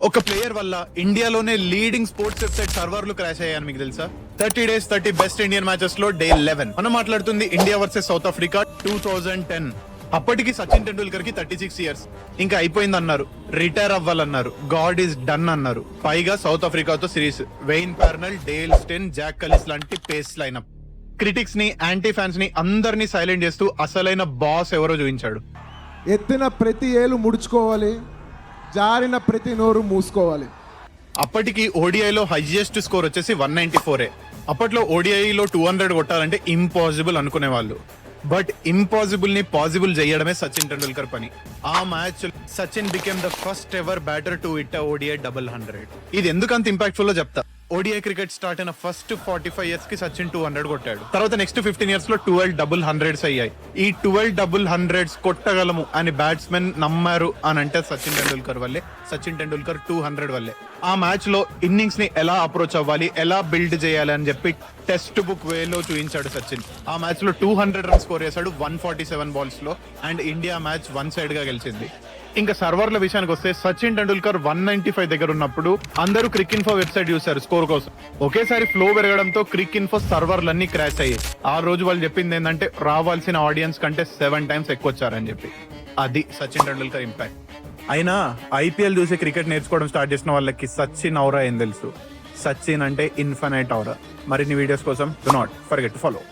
ఒక ప్లేయర్ వల్ల ఇండియాలోనే లీడింగ్ స్పోర్ట్స్ వెబ్సైట్ సర్వర్లు క్రాష్ అయ్యాయని మీకు తెలుసా? 30 days 30 బెస్ట్ ఇండియన్ మ్యాచెస్ లో డే 11 మనం మాట్లాడుతుంది ఇండియా వర్సెస్ సౌత్ ఆఫ్రికా 2010. అప్పటికి సచిన్ టెండూల్కర్ కి 36 years. ఇంకా అయిపోయింది అన్నారు, రిటైర్ అవ్వాలన్నారు, గాడ్ ఈస్ డన్ అన్నారు. పైగా సౌత్ ఆఫ్రికాతో series, Wayne Parnell, Dale Steyn, Jacques Kallis లాంటి పేస్ లైనప్. క్రిటిక్స్ ని, యాంటీ ఫ్యాన్స్ ని అందరినీ సైలెంట్ చేస్తూ అసలైన బాస్ ఎవరో చూపించాడు. ఎత్తిన ప్రతి ఏలు ముడుచుకోవాలి, జారిన ప్రతి నోరు మూసుకోవాలి. అప్పటికి ఓడిఐలో హైయెస్ట్ స్కోర్ వచ్చేసి 194. అప్పట్లో ఓడిఐలో 200 కొట్టాలంటే ఇంపాసిబుల్ అనుకునే వాళ్ళు. బట్ ఇంపాసిబుల్ ని పాసిబుల్ చేయడమే సచిన్ టెండూల్కర్ పని. ఆ match Sachin became the first ever batter to hit ODI 100. ఇది ఎందుకంత ఇంపాక్ట్ఫుల్ లో చెప్తా. ఓడిఐ క్రికెట్ స్టార్ట్ అయిన ఫస్ట్ 45 years కి సచిన్ 200 కొట్టాడు. తర్వాత నెక్స్ట్ 15 years లో 12 100s అయ్యాయి. ఈ 12 100s కొట్టగలము అని బ్యాట్స్మెన్ నమ్మారు అని అంటే సచిన్ టెండూల్కర్ వల్లే. సచిన్ టెండూల్కర్ 200 వల్లే. ఆ మ్యాచ్ లో ఇన్నింగ్స్ ని ఎలా అప్రోచ్ అవ్వాలి, ఎలా బిల్డ్ చేయాలి అని చెప్పి టెక్స్ట్ బుక్ వేలో చూపించాడు సచిన్. ఆ మ్యాచ్ లో 200 runs స్కోర్ చేశాడు 147 balls లో. అండ్ ఇండియా మ్యాచ్ 1 side గా గెలిచింది. ఇంకా సర్వర్ల విషయానికి వస్తే సచిన్ టెండూల్కర్ 195 దగ్గర ఉన్నప్పుడు అందరూ క్రిక్ ఇన్ఫో వెబ్సైట్ చూశారు స్కోర్ కోసం. ఒకేసారి ఫ్లో పెరగడంతో క్రిక్ ఇన్ఫో సర్వర్లన్నీ క్రాష్ అయ్యాయి. ఆ రోజు వాళ్ళు చెప్పింది ఏంటంటే రావాల్సిన ఆడియన్స్ కంటే 7 times ఎక్కువ వచ్చారని చెప్పి. అది సచిన్ టెండూల్కర్ ఇంపాక్ట్. అయినా ఐపీఎల్ చూసి క్రికెట్ నేర్చుకోవడం స్టార్ట్ చేసిన వాళ్ళకి సచిన్ ఔరా ఏం తెలుసు. సచిన్ అంటే ఇన్ఫినైట్ ఔరా. మరిన్ని వీడియోస్ కోసం do not forget to follow.